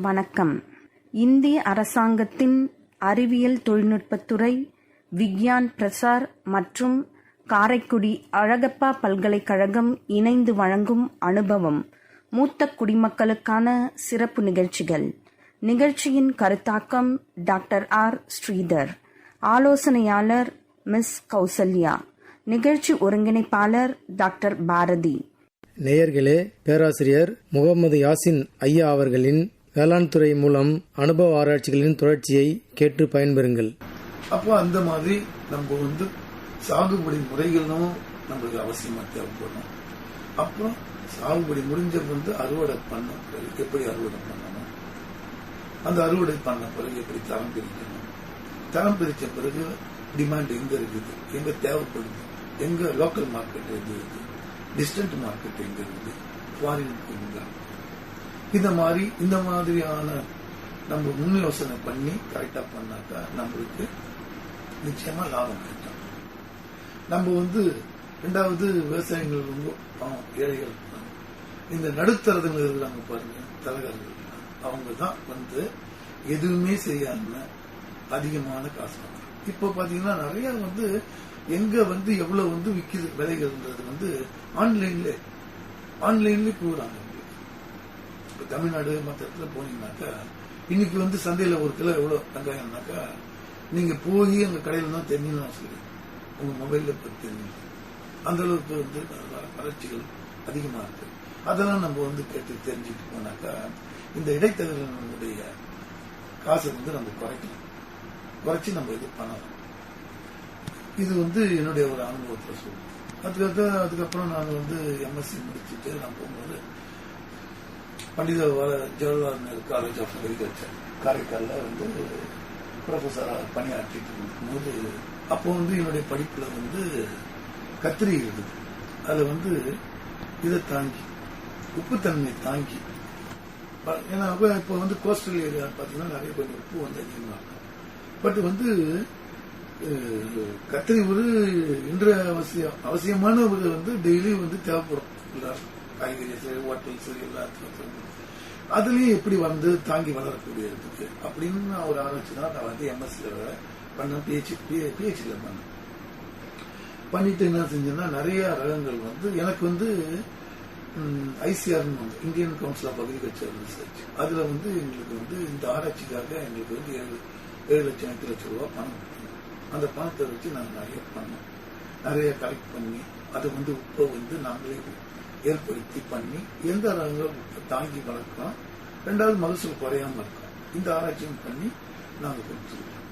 வணக்கம். இந்திய அரசாங்கத்தின் அறிவியல் தொழில்நுட்பத்துறை, விக்யான் பிரசார் மற்றும் காரைக்குடி அழகப்பா பல்கலைக்கழகம் இணைந்து வழங்கும் அனுபவம் மூத்த குடிமக்களுக்கான சிறப்பு நிகழ்ச்சிகள். நிகழ்ச்சியின் கருத்தாக்கம் டாக்டர் ஆர். ஸ்ரீதர். ஆலோசனையாளர் மிஸ் கௌசல்யா. நிகழ்ச்சி ஒருங்கிணைப்பாளர் டாக்டர் பாரதி. நேயர்களே, பேராசிரியர் முகமது யாசின் ஐயா அவர்களின் வேளாண் துறை மூலம் அனுபவ ஆராய்ச்சிகளின் தொடர்ச்சியை கேட்டு பயன்பெறுங்கள். அப்போ அந்த மாதிரி நம்ம சாகுபடி முறைகளும் நம்மளுக்கு அவசியமா தேவைப்படும். அப்புறம் சாகுபடி முடிஞ்ச அறுவடை பண்ண பிறகு எப்படி அறுவடை பண்ணணும், அந்த அறுவடை பண்ண பிறகு எப்படி தரம் பிரிக்கணும், தரம் பிரிச்ச பிறகு டிமாண்ட் எங்க இருக்குது, எங்க தேவைப்படுது, எங்க லோக்கல் மார்க்கெட் எது இருக்குது, டிஸ்டன்ட் மார்க்கெட் எங்க இருக்குது, ஃபாரின் எங்க, இந்த மாதிரியான நம்ம முன் யோசனை பண்ணி கரெக்டா பண்ணாக்கா நம்மளுக்கு நிச்சயமா லாபம் கிடைக்கும். நம்ம ரெண்டாவது விவசாயிகள் ரொம்ப ஏழைகள், இந்த நடுத்தரதுங்க இருக்கிறாங்க பாருங்க, தலைவர்கள், அவங்க தான் எதுவுமே செய்யாம அதிகமான காசு. இப்ப பாத்தீங்கன்னா நிறைய எங்க எவ்வளவு விக்குது விலைகள்ன்றது ஆன்லைன்ல கூறாங்க. இப்ப தமிழ்நாடு மற்ற இடத்துல போனீங்கன்னாக்கா இன்னைக்கு சந்தையில ஒரு கிலோ எவ்வளவு வெங்காயம்னாக்கா நீங்க போய் அந்த கடையில தான் தெரிஞ்சுன்னு சொல்லி உங்க மொபைல்ல தெரிஞ்சு அந்த அளவுக்கு வளர்ச்சிகள் அதிகமா இருக்கு. அதெல்லாம் நம்ம கேட்டு தெரிஞ்சுட்டு போனாக்கா இந்த இடைத்தரகர்களுடைய காசை நம்ம குறைச்சி நம்ம இது பண்ணலாம். இது என்னுடைய ஒரு அனுபவத்தை சொல்லுவேன். அதுக்கப்புறம் நான் எம்எஸ்சி முடிச்சுட்டு நான் போகும்போது Pandit Jawaharlal Nehru college of agriculture காரைக்கால்ல ப்ரொஃபஸரா பணியாற்றிட்டு இருக்கும்போது அப்போ என்னுடைய படிப்புல கத்திரி இருக்குது. அதுல இதை தாங்கி உப்புத்தன்மை தாங்கி, ஏன்னா இப்போ கோஸ்டல் ஏரியா பாத்தீங்கன்னா நிறைய கொஞ்சம் உப்பு அதிகமா இருக்கும். பட் கத்திரி ஒரு இன்றைய அவசியமான ஒரு டெய்லி தேவைப்படும். எல்லாரும் காய்கறி சரி, ஹோட்டல் சரி, எல்லாத்துக்கும் அதுலயும் எப்படி தாங்கி வளரக்கூடியதுக்கு அப்படின்னு நான் ஒரு ஆராய்ச்சி தான் நான் எம்எஸ்சில பண்ண, பிஹெச்டில பண்ணேன். பண்ணிட்டு என்ன செஞ்சேன்னா நிறைய ரகங்கள் எனக்கு ICR Indian council of agriculture research, அதுல எங்களுக்கு இந்த ஆராய்ச்சிக்காக எங்களுக்கு 7 லட்சம் 8 லட்சம் ரூபாய் பணம் கொடுத்தாங்க. அந்த பணத்தை வச்சு நாங்கள் நிறைய பண்ணோம், நிறைய கலெக்ட் பண்ணி அதை உப்பை நாங்களே ஏற்படுத்தி பண்ணி எந்த ரகங்கள் தாங்கி வளர்க்கலாம், ரெண்டாவது மகசூல் குறையாம இருக்கும், இந்த ஆராய்ச்சியும் பண்ணி நாங்கள் கொடுத்துருக்கோம்.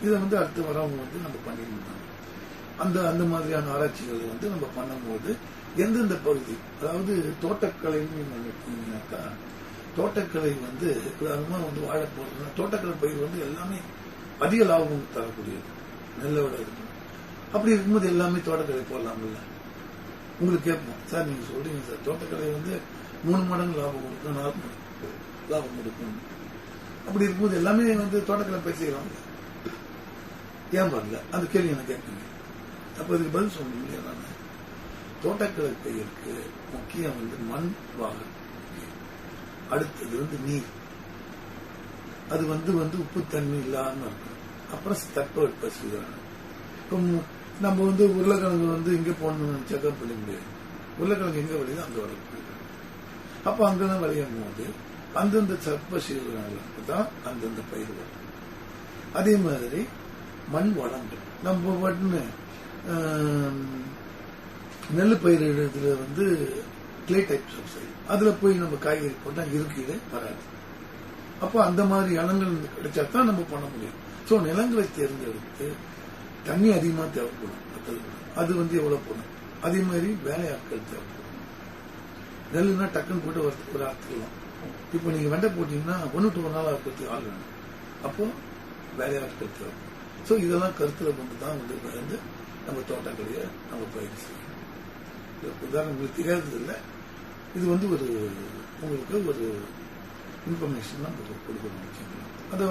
இதை அடுத்து வரவங்க நம்ம பண்ணிருந்தாங்க. அந்த மாதிரியான ஆராய்ச்சிகளை நம்ம பண்ணும்போது எந்தெந்த பகுதி, அதாவது தோட்டக்கலைன்னு நினைச்சீங்கன்னாக்கா தோட்டக்கலை உதாரணமா வாழ போறதுன்னா தோட்டக்கலை பயிர் எல்லாமே அதிக லாபம் தரக்கூடியது, நெல்லோட இருக்கும். அப்படி இருக்கும்போது எல்லாமே தோட்டக்கலை போடலாம்ல. உங்களுக்கு கேட்போம், சார் நீங்க சொல்றீங்க சார் தோட்டக்கலை 3 மடங்கு லாபம் கொடுக்கும், 4 மடங்கு லாபம் கொடுக்கும். அப்படி இருக்கும்போது எல்லாமே தோட்டக்கலை பயிர் செய்யலாம், ஏன் வரல? அந்த கேள்வி எனக்கு கேட்பீங்க. அப்ப இதுக்கு பதில் சொல்ல முடியாது. தோட்டக்கலை பயிருக்கு முக்கியம் மண் வாகனம், அடுத்தது நீர், அது உப்புத்தன்மை இல்லாம இருக்கும். அப்புறம் தட்பவெட்ப சூழல். நம்ம உருளைக்கிழங்கு இங்க போடணும்னு செக்அப் பண்ண முடியாது. உருளைக்கிழங்கு எங்க விளையுது அங்க வளர்க்க, அப்ப அங்கதான் விளையும் போது அந்தந்த தட்ப சூழலுக்கு தான் அந்தந்த பயிர் வரும். அதே மாதிரி மண் வளங்கள் நம்ம நெல் பயிர் இடத்துல கிளே டைப்ஸ் ஆஃப் சைடு, அதுல போய் நம்ம காய்கறி போட்டா இருக்கீழே வராது. அப்போ அந்த மாதிரி இனங்கள் கிடைச்சா தான் நம்ம பண்ண முடியும். சோ நிலங்களை தேர்ந்தெடுத்து தண்ணி அதிகமா தேவைப்படும், அது எவ்வளவு போடும். அதே மாதிரி வேலையாட்கள் தேவைப்படும். நெல்லுன்னா டக்குன்னு போட்டு ஒரு அறுத்துக்கலாம். இப்ப நீங்க வெண்டை போட்டீங்கன்னா 1 to 1 நாள் அறுக்கிறதுக்கு ஆள் வேணும், அப்போ வேலையாட்கள் தேவைப்படும். சோ இதெல்லாம் கருத்துல கொண்டுதான் நம்ம தோட்டக்கலையை நம்ம பயிர் செய்யணும். உதாரணம் உங்களுக்கு தெரியாதது இல்லை, இது ஒரு உங்களுக்கு ஒரு இன்ஃபர்மேஷன் தான் கொடுக்கணும். அதை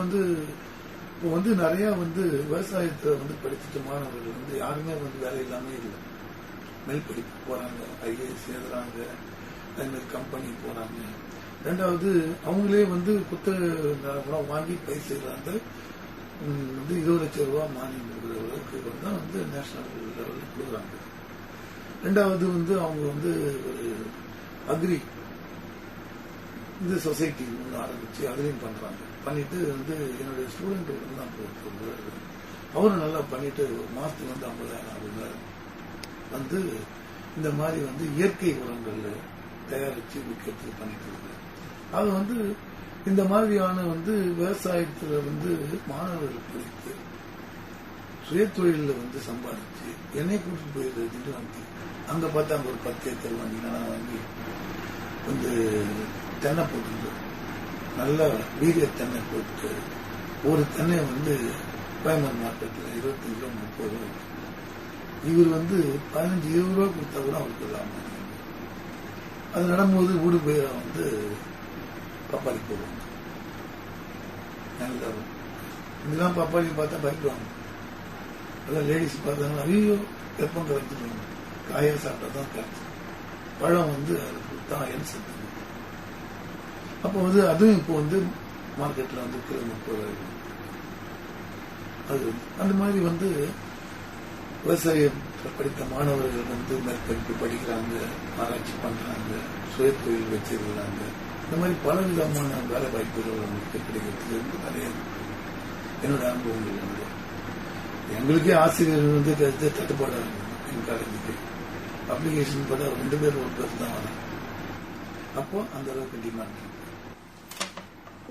இப்போ நிறைய விவசாயத்தை படிச்சுட்டு மாணவர்கள் யாருமே வேலை இல்லாம இல்லை. மேல் படிப்பு போறாங்க, ஐஏஎஸ் எழுதுறாங்க, அதே மாதிரி கம்பெனி போறாங்க. ரெண்டாவது அவங்களே வந்து புத்தகம் வாங்கி பயிர் செய்யறாங்க. 20 லட்சம் ரூபாய் மானியம் கொடுக்குறவர்களுக்கு தான் வந்து நேஷனல் லெவலில் கொடுக்குறாங்க. ரெண்டாவது வந்து அவங்க வந்து ஒரு அக்ரி இந்த சொசைட்டி ஒன்று ஆரம்பிச்சு அதுலையும் பண்றாங்க. பண்ணிட்டு வந்து என்னுடைய ஸ்டூடெண்ட் தான் அவரும் நல்லா பண்ணிட்டு ஒரு மாசத்துக்கு வந்து 50,000 வந்து இந்த மாதிரி வந்து இயற்கை உரங்கள் தயாரிச்சு விற்கிறது பண்ணிட்டு இருக்காங்க. அது வந்து இந்த மாதிரியான வந்து விவசாயத்துல வந்து மாணவர்கள் படித்து சுயதொழில வந்து சம்பாதிச்சு என்னை கூட்டிட்டு போயிடுறது வந்து அங்க பார்த்தா அங்க ஒரு 10 ஏக்கர் வாங்கி நான் வாங்கி வந்து தென்னை போட்டு நல்ல வீரிய தென்னை போட்டு ஒரு தென்னை வந்து கோயம்புத்தூர் மார்க்கெட்ல 25 ரூபா 30 ரூபா. இவர் வந்து 15-20 ரூபா கொடுத்தா கூட அவருக்கு இல்லாம அது நடக்கும்போது வீடு போய் வந்து பப்பாளி போடுவாங்க. இதெல்லாம் பப்பாளி பார்த்தா பயப்படுவாங்க. அதான் லேடிஸ் பார்த்தாங்கன்னா ஐயோ வெப்பம் கரைச்சிடுவாங்க. காய சாப்பிட்டா தான் கரைச்சி பழம் வந்து அது தான் என்சத்து. அப்போ வந்து அதுவும் இப்போ வந்து மார்க்கெட்ல வந்து கிலோ 30 ரூபாய். அது அந்த மாதிரி வந்து விவசாயம் படித்த மாணவர்கள் வந்து மேற்படிப்பு படிக்கிறாங்க, ஆராய்ச்சி பண்றாங்க, சுயதொழில் வச்சிருக்கிறாங்க. இந்த மாதிரி பல விதமான வேலை வாய்ப்புகள் அவங்களுக்கு கிடைக்கிறதுக்கு நிறைய என்னோட அனுபவங்கள் வந்து எங்களுக்கே ஆசிரியர்கள் வந்து தட்டுப்பாடு என் காலேஜுக்கு அப்ளிகேஷன் பட 2 பேர் ஒரு பேர் தான் வராங்க. அப்போ அந்த அளவுக்கு டிமாண்ட்.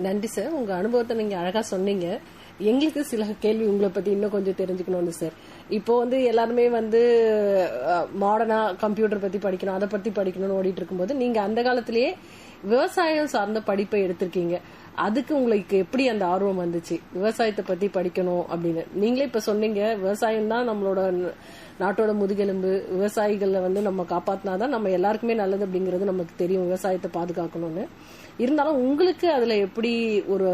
நன்றி சார், உங்க அனுபவத்தை நீங்க அழகா சொன்னீங்க. எங்களுக்கு சில கேள்வி உங்களை பத்தி இன்னும் கொஞ்சம் தெரிஞ்சுக்கணும்னு சார். இப்போ வந்து எல்லாருமே வந்து மாடர்னா கம்ப்யூட்டர் பத்தி படிக்கணும், அதை பத்தி படிக்கணும்னு ஓடிட்டு இருக்கும்போது நீங்க அந்த காலத்திலேயே விவசாயம் சார்ந்த படிப்பை எடுத்திருக்கீங்க. அதுக்கு உங்களுக்கு எப்படி அந்த ஆர்வம் வந்துச்சு விவசாயத்தை பத்தி படிக்கணும் அப்படின்னு? நீங்களே இப்ப சொன்னீங்க விவசாயம் தான் நம்மளோட நாட்டோட முதுகெலும்பு, விவசாயிகளை வந்து நம்ம காப்பாத்தினாதான் நம்ம எல்லாருக்குமே நல்லது அப்படிங்கறது நமக்கு தெரியும், விவசாயத்தை பாதுகாக்கணும்னு. இருந்தாலும் உங்களுக்கு அதுல எப்படி ஒரு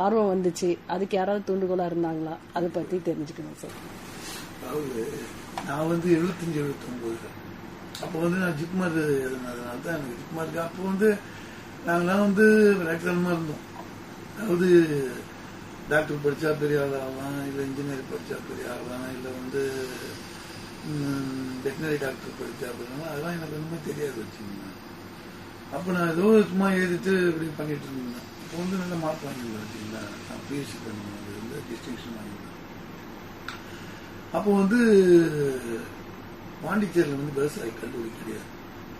ஆர்வம் வந்துச்சு? அதுக்கு யாராவது தூண்டுகோலா இருந்தாங்களா? அதை பத்தி தெரிஞ்சுக்கணும் சார். அதாவது நான் வந்து 75-79 அப்போ வந்து நான் ஜிப்மர் எழுதுனதுனால தான் எனக்கு ஜிப்மருக்கு அப்போ வந்து நாங்களாம் வந்து விளையாட்டுத்தனமா இருந்தோம். அதாவது டாக்டர் படிச்சா பெரிய ஆள் ஆகலாம், இல்லை இன்ஜினியர் படிச்சா பெரிய ஆகலாம், இல்லை வந்து வெட்டினரி டாக்டர் படிச்சா அப்படின்னா அதெல்லாம் எனக்கு ஒன்றுமே தெரியாது வச்சுக்கோங்க. அப்போ நான் ஏதோ சும்மா எழுதிட்டு இப்படி பண்ணிட்டு இருந்தேன். இப்போ வந்து நல்ல மார்க் வாங்கியிருந்தேன் வச்சுங்களா. நான் பிஎஸ்சி பண்ணுறது வந்து டிஸ்டிங்ஷன் வாங்கியிருந்தேன். அப்போ வந்து பாண்டிச்சேரியில் வந்து விவசாய கல்லூரி கிடையாது.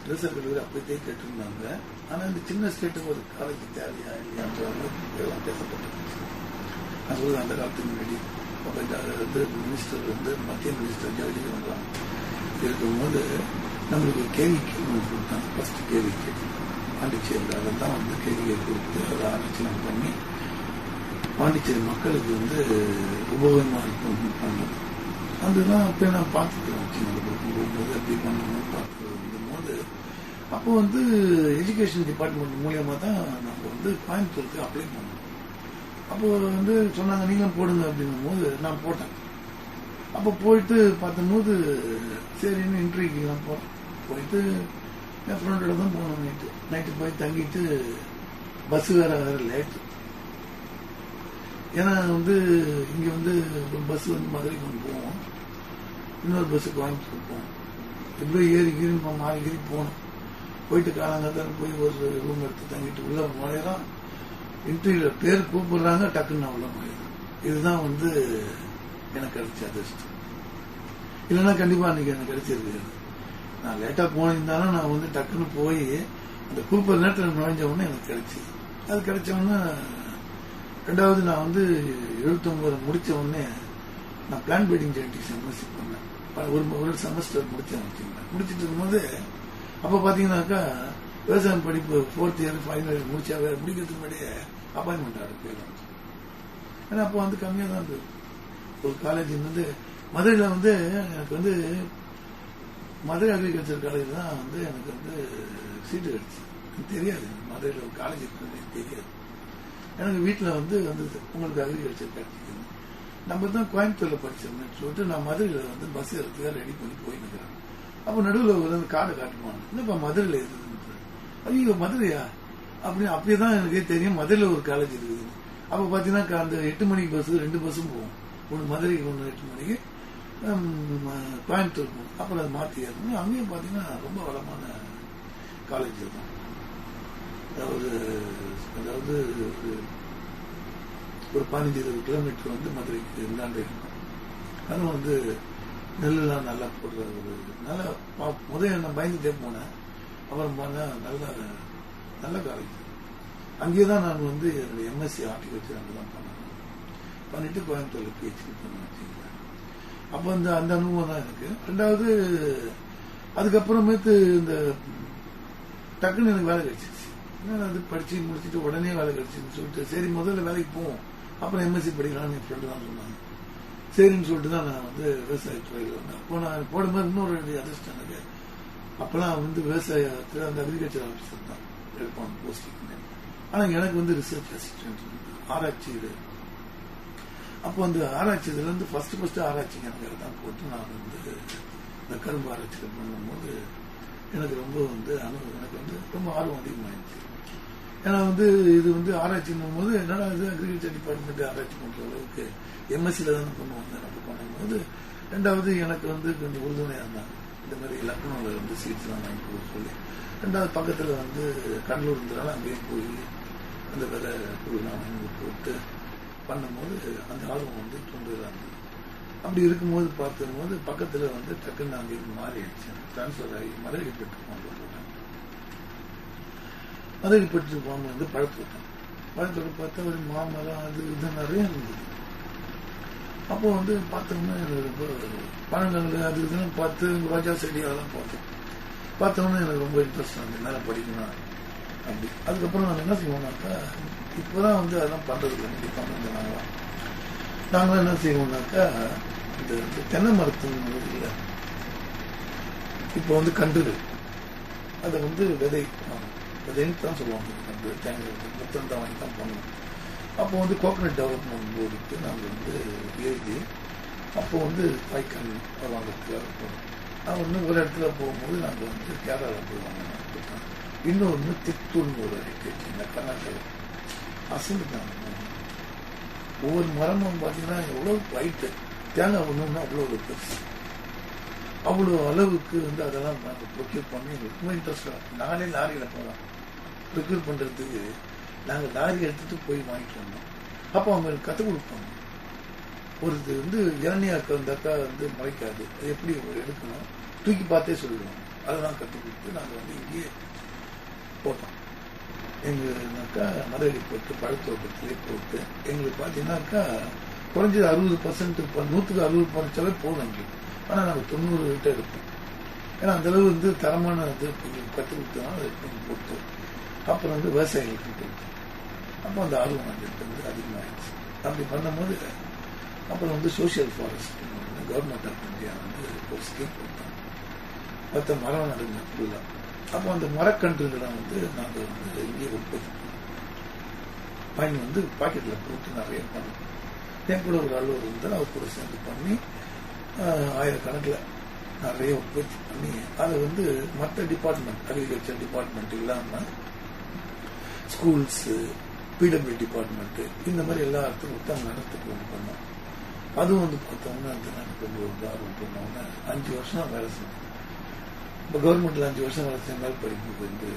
விவசாய கல்லூரி அப்போதே கேட்டிருந்தாங்க. ஆனால் இந்த சின்ன ஸ்டேட்டுக்கு ஒரு காலேஜ் தேவையா இல்லையான்ற எல்லாம் பேசப்பட்டு நான் சொல்லுவேன். அந்த காலத்துக்கு முன்னாடி வந்து மினிஸ்டர் வந்து மத்திய மினிஸ்டர் ஜவஹர்லால் இருக்கும்போது நம்மளுக்கு கேள்வி கொடுத்தாங்க. ஃபர்ஸ்ட் கேள்வி பாண்டிச்சேரியில் அதை தான் வந்து கேள்வியை கொடுத்து அதை ஆலோசனை பண்ணி பாண்டிச்சேரி மக்களுக்கு வந்து உபயோகமா இருக்கும் பண்ணது. அதுதான் அப்போ நான் பார்த்துக்கிறேன். போகும்போது அப்படி பண்ணணும் பார்த்துக்கும் போது அப்போ வந்து எஜுகேஷன் டிபார்ட்மெண்ட் மூலியமா தான் நாங்கள் வந்து கோயம்புத்தூருக்கு அப்ளை பண்ணோம். அப்போ வந்து சொன்னாங்க நீங்களும் போடுங்க அப்படின்னும் போது நான் போட்டேன். அப்போ போயிட்டு பார்த்தும்போது சரின்னு இன்டர்வியூக்கெல்லாம் போனேன். போயிட்டு என் ஃப்ரெண்டோட தான் போனோம். நைட்டு போய் தங்கிட்டு பஸ் வேற லேட்டு. ஏன்னா வந்து இங்க வந்து ஒரு பஸ் வந்து மதுரைக்கு வந்து போவோம், இன்னொரு பஸ் கோயம்புத்தூர் போவோம். எப்படியோ ஏறி மாறி போனோம். போயிட்டு காலங்காத்தால போய் ஒரு ரூம் எடுத்து தங்கிட்டு உள்ள நுழையலாம். இன்டர்வியூல பேர் கூப்பிடுறாங்க, டக்குன்னு நான் உள்ள நுழையலாம். இதுதான் வந்து எனக்கு கிடைச்ச அதிர்ஷ்டம். இல்லைன்னா கண்டிப்பா அன்னைக்கு எனக்கு கிடைச்சிருக்கு. நான் லேட்டா போனிருந்தாலும் நான் வந்து டக்குன்னு போய் அந்த கூப்பிடுற நேரத்தில் நுழைஞ்ச உடனே எனக்கு கிடைச்சி. அது கிடைச்ச உடனே ரெண்டாவது நான் வந்து 79 முடிச்ச உடனே நான் பிளான் பீடிங் ஜெனடிக்ஸ் எம்எஸ்சி பண்ணேன். ஒரு செமஸ்டர் முடிச்சேன் வச்சுங்களேன். முடிச்சிட்டு இருக்கும்போது அப்ப பாத்தீங்கன்னாக்கா விவசாயம் படிப்பு 4th இயர் ஃபைனல் இயர் முடிச்சா முடிக்கிறதுக்கு முன்னாடியே அப்பாயின்மெண்ட் ஆர்டர் போயிடும். ஏன்னா அப்போ வந்து கம்மியா தான் இருந்தது. ஒரு காலேஜ் வந்து மதுரையில வந்து எனக்கு வந்து மதுரை அக்ரிகல்ச்சர் காலேஜ் தான் வந்து எனக்கு வந்து சீட்டு கிடைச்சு. எனக்கு தெரியாது மதுரையில் ஒரு காலேஜ் இருக்குன்னு தெரியாது. எனக்கு வீட்டில் வந்து வந்தது உங்களுக்கு அக்ரிகல்ச்சர் கிடைச்சிது. நம்ம தான் கோயம்புத்தூர்ல படிச்சோம்னு சொல்லிட்டு நான் மதுரையில் வந்து பஸ் எடுத்துக்காக ரெடி பண்ணி போயிருக்கிறேன். அப்போ நடுவில் ஒரு காடை காட்டுவாங்க. என்னப்பா மதுரையில் எதுன்னு. ஐயோ மதுரையா அப்பதான் எனக்கே தெரியும் மதுரையில் ஒரு காலேஜ் இருக்குது. அப்ப பாத்தீங்கன்னா அந்த 8 மணிக்கு பஸ் 2 பஸ்ஸும் போகும். ஒன்று மதுரைக்கு, ஒன்று 8 மணிக்கு கோயம்புத்தூர் போகும். அப்புறம் அதை மாற்றி ஏறணும். அங்கேயும் பாத்தீங்கன்னா ரொம்ப வளமான காலேஜ் தான். அதாவது ஒரு 15-20 கிலோமீட்டர் வந்து மதுரைக்கு இல்லாண்டே இருக்கும். அதுவும் வந்து நெல்லாம் நல்லா போடுற ஒரு நல்லா முதல்ல நான் பயந்துட்டே போனேன். அப்புறம் பார்த்தா நல்ல காலேஜ். அங்கேயேதான் நான் வந்து என்னுடைய எம்எஸ்சி ஹார்டிகல்ச்சர் அங்கதான் பண்ணிட்டு கோயம்புத்தூர்ல PhD பண்ணேன். அப்ப அந்த அனுபவம் தான் எனக்கு. ரெண்டாவது அதுக்கப்புறமேட்டு இந்த டக்குன்னு எனக்கு வேலை கிடைச்சிருச்சு. அது படிச்சு முடிச்சுட்டு உடனே வேலை கிடைச்சின்னு சொல்லிட்டு சரி முதல்ல வேலைக்கு போவோம், அப்புறம் எம்எஸ்சி படிக்கலாம்னு என் ஃப்ரெண்டு தான் சொன்னாங்க. சரின்னு சொல்லிட்டு தான் நான் வந்து விவசாயத்துறையில் வந்தேன். அப்போ நான் போடும்போது இன்னொரு அதிர்ஷ்டம் எனக்கு. அப்பெல்லாம் வந்து விவசாயத்தில் அந்த அக்ரிகல்ச்சர் ஆஃபீஸர் தான் எடுப்பாங்க போஸ்டிங். ஆனா எனக்கு வந்து ரிசர்ச் அசிஸ்டன்ட் ஆராய்ச்சி. அப்போ அந்த ஆராய்ச்சி இதுல இருந்து ஃபர்ஸ்ட் ஆராய்ச்சி எனக்கு தான் போட்டு நான் வந்து இந்த கரும்பு ஆராய்ச்சி பண்ணும்போது எனக்கு ரொம்ப வந்து எனக்கு வந்து ரொம்ப ஆர்வம் அதிகமாயிடுச்சு. ஏன்னா வந்து இது வந்து ஆராய்ச்சின்னும் போது என்னடா இது அக்ரிகல்ச்சர் டிபார்ட்மெண்ட் ஆராய்ச்சி பண்ற அளவுக்கு எம்எஸ்சியில தானே பண்ணுவாங்க. எனக்கு பண்ணும்போது ரெண்டாவது எனக்கு வந்து கொஞ்சம் உறுதுணையா இருந்தாங்க. இந்த மாதிரி லக்னோல வந்து சீட்ஸ் எல்லாம் வாங்கி கொடுக்க சொல்லி. ரெண்டாவது பக்கத்துல வந்து கடலூர் இருந்தனால அங்கேயும் போய் அந்த வேலை பொருள்லாம் வாங்கி போட்டு பண்ணும்போது அந்த ஆர்வம் வந்து தூண்டுதலா இருந்தது. அப்படி இருக்கும்போது பார்க்கும்போது பக்கத்துல வந்து டக்குன்னு அங்கே மாறிடுச்சு. டிரான்ஸ்பர் ஆகி மதுரைப்பட்டு போட்டேன். மதுரைப்பட்டு போகும்போது வந்து பழத்தோட்டம் பார்த்தா ஒரு மாமரம் அது இது நிறைய இருந்தது. அப்போ வந்து பார்த்தோம்னா எனக்கு ரொம்ப பழங்கள் அது இதுன்னு பார்த்து ரோஜா செடி அதெல்லாம் பார்த்தோம்னா எனக்கு ரொம்ப இன்ட்ரெஸ்ட் ஆகுது, மேலே படிக்கணும் அப்படி. அதுக்கப்புறம் நான் என்ன செய்வோம்னாக்கா இப்போதான் வந்து அதெல்லாம் பண்றது இல்லை. நாங்களாம் என்ன செய்வோம்னாக்கா இந்த தென்னை மரத்தின் இல்லை இப்போ வந்து கன்றுகள் அதை வந்து விதைன்னு தான் சொல்லுவாங்க. கன்று தேங்காய் மொத்தம் தான் வாங்கி தான் பண்ணணும். அப்போ வந்து கோகனட் டெவலப்மெண்ட் போர்டுக்கு நாங்கள் வந்து எழுதி அப்போ வந்து காய்கறி வாங்கிறதுக்காக போனோம். நான் வந்து ஒரு இடத்துல போகும்போது நாங்கள் வந்து கேரளாவில் போய் வாங்கினோம். இன்னொன்று தித்தூர்னு ஒரு அடிக்கடி இந்த கர்நாடகா அசந்துட்டாங்க. ஒவ்வொரு மரமும் பார்த்தீங்கன்னா எவ்வளோ ஹைட்டு தேங்காய் ஒன்றுன்னா அவ்வளோ ஒரு பெருசு. அவ்வளோ அளவுக்கு வந்து அதெல்லாம் நாங்கள் ப்ரொக்யூர் பண்ணி எங்களுக்கு ரொம்ப இன்ட்ரெஸ்டாக. நானே லாரியில் போகலாம் ப்ரொக்யூர் பண்ணுறதுக்கு நாங்கள் லாரி எடுத்துட்டு போய் வாங்கிட்டு வந்தோம். அப்போ அவங்களுக்கு கற்றுக் கொடுப்பாங்க. ஒரு இது வந்து இளநியாக்க வந்தாக்கா வந்து முளைக்காது, அது எப்படி எடுக்கணும் தூக்கி பார்த்தே சொல்லுவாங்க. அதெல்லாம் கற்றுக் கொடுத்து நாங்கள் வந்து இங்கேயே போட்டோம். எங்களுனாக்கா மதுரை போட்டு பழத்தோட்டத்திலே போட்டு எங்களுக்கு பார்த்தீங்கன்னாக்கா குறைஞ்சது 60%, 100க்கு 60 பறிச்சாலே போதும் எங்களுக்கு. ஆனால் நாங்கள் 90 கிட்ட எடுப்போம். ஏன்னா அந்த அளவு வந்து தரமான இது எங்களுக்கு கற்றுக் கொடுத்தோம்னா அதை போட்டு அப்புறம் வந்து விவசாயிகளுக்கு கொடுத்தோம். அப்போ அந்த ஆர்வம் வந்து அதிகமாகிடுச்சு. அப்படி பண்ணும்போது அப்புறம் வந்து social forest government of India வந்து ஒரு ஸ்கீம் கொடுத்தாங்க. 10 மரம் நடுங்க ஃபுல்லாக. அப்போ அந்த மரக்கன்றுகளை வந்து நாங்கள் வந்து இங்கே உற்பத்தி பண்ணி வந்து பாக்கெட்டில் போட்டு நிறைய பண்ணோம். என் கூட ஒரு அலுவலர் இருந்தால் அவர் கூட சேர்ந்து பண்ணி ஆயிரக்கணக்கில் நிறைய உற்பத்தி பண்ணி அதை வந்து மற்ற டிபார்ட்மெண்ட் அக்ரிகல்ச்சர் டிபார்ட்மெண்ட் இல்லாமல் ஸ்கூல்ஸு பிடபிள்யூ டிபார்ட்மெண்ட் இந்த மாதிரி எல்லா இடத்துக்கும் விட்டு அங்கே நடத்துக்கு கொண்டு பண்ணோம். அதுவும் வந்து பார்த்தோம்னா அந்த எனக்கு ஒரு ஆர்வம் பண்ணோம்னா 5 வருஷம் தான் வேலை செஞ்சேன். இப்போ கவர்மெண்ட்ல 5 வருஷம் வேலை செஞ்ச மேல் படிப்புக்கு வந்து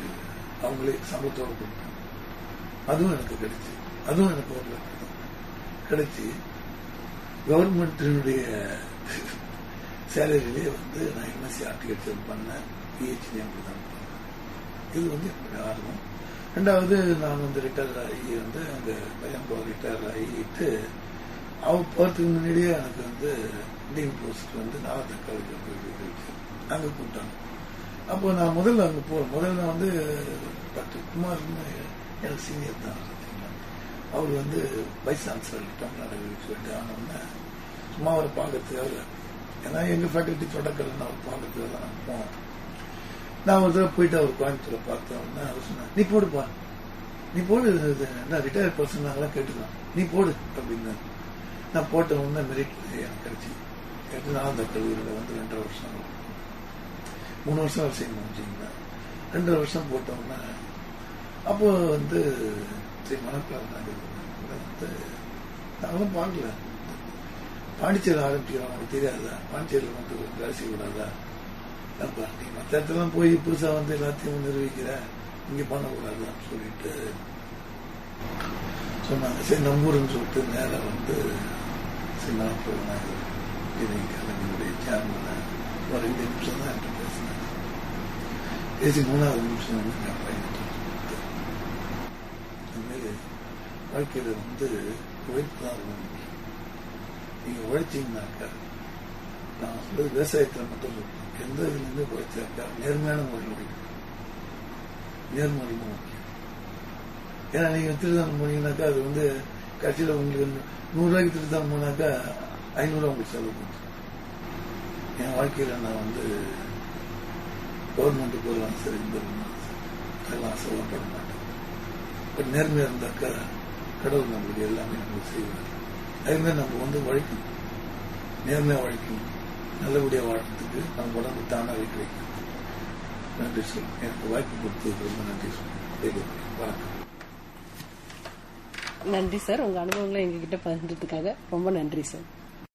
அவங்களே சம்பளத்தோடு கொடுப்பாங்க. அதுவும் எனக்கு கிடைச்சி, அதுவும் எனக்கு ஒரு லட்சம் கிடைச்சி கவர்மெண்டினுடைய சேலரியிலே வந்து நான் எம்எஸ்சி ஹார்டிகல்ச்சர் பண்ணேன், PhD தான் பண்ணேன். இது வந்து என்னுடைய ஆர்வம். ரெண்டாவது நான் வந்து ரிட்டையர் ஆகி வந்து அங்கே பையன் ரிட்டையர் ஆகிட்டு அவர் போகிறதுக்கு முன்னாடியே எனக்கு வந்து இந்தியன் போஸ்ட் வந்து நாகர்கோவில் காலேஜ் அங்கே கூப்பிட்டாங்க. அப்போ நான் முதல்ல அங்கே முதல்ல வந்து டாக்டர் குமார்னு எனக்கு சீனியர் தான். அவர் வந்து வைஸ் சான்சலர் தமிழ்நாடு சொல்லிட்டு ஆனோடனே சும்மா அவரை பார்க்கறதுக்காக, ஏன்னா எங்கள் ஃபேக்கல்ட்டி தொடக்கல் அவர் பார்க்கறதுக்காக தான் நான் போனேன். நான் ஒரு தடவை போயிட்டு அவர் கோயம்புத்தூரை பார்த்தோம்னா அவர் சொன்னேன், நீ போடுப்பா, நீ போடு, என்ன ரிட்டையர்ட் பர்சன் நாங்களாம் கேட்டுக்கலாம், நீ போடு அப்படின்னு. நான் போட்ட உடனே மெரிட் எனக்கு கிடைச்சி நான் அந்த கல்லூரியில் வந்து 2.5 வருஷம் 3 வருஷம் வேலை செய்ய முடிஞ்சிங்கன்னா 2.5 வருஷம் போட்டோம்னா அப்போ வந்து சரி மனப்பிளான் வந்து நாங்களும் பார்க்கல. பாண்டிச்சேரி ஆரம்பிக்கிறோம், அவங்களுக்கு தெரியாதா? பாண்டிச்சேரியில் மட்டும் வேலை செய்யக்கூடாதா? நீ மற்ற இடத்துலாம் போய் புதுசா வந்து எல்லாத்தையும் நிர்வகிக்கிற, இங்க பண்ணக்கூடாதுன்னு சொல்லிட்டு சொன்னாங்க. சரி நம்பூர்னு சொல்லிட்டு நேரம் வந்து சரி நான் போனாங்க. என்னுடைய சேர்மனை ஒரு 2 நிமிஷம் தான் என்கிட்ட பேசினாங்க. பேசி 3வது நிமிஷம் வந்து நான் பயணிட்டு இந்தமாரி வாழ்க்கையில வந்து உழைப்பு தான் ரொம்ப முக்கியம். நீங்க உழைச்சீங்கன்னாக்கா, நான் சொல்றது விவசாயத்தில் மட்டும் சொல்றேன், எந்த இதுலையுமே உழைச்சாக்கா நேர்மையான முறையில் உழைக்கணும். நேர்மை ரொம்ப முக்கியம். ஏன்னா நீங்க திருத்தம் போனீங்கன்னாக்கா அது வந்து கட்சியில உங்களுக்கு 100 ரூபாய்க்கு திருத்தம் போனாக்கா 500 ரூபா உங்களுக்கு செலவு பண்ணுறேன். என் வாழ்க்கையில நான் வந்து கவர்மெண்ட் போகலாம் சரி, இந்த எல்லாம் செலவுப்பட மாட்டேன். பட் நேர்மையா இருந்தாக்கா கடவுள் நம்மளுக்கு எல்லாமே நம்மளுக்கு செய்வார். அதுமாதிரி நம்ம வந்து உழைக்கணும், நேர்மையா உழைக்கணும். நல்லபடியா வாழ்றதுக்கு நம்ம உடம்பு தானாக கிடைக்கும். நன்றி சொல். எனக்கு வாய்ப்பு கொடுத்ததுக்கு ரொம்ப நன்றி சொல். வணக்கம். நன்றி சார், உங்க அனுபவங்களை எங்ககிட்ட பகிர்ந்ததுக்காக ரொம்ப நன்றி சார்.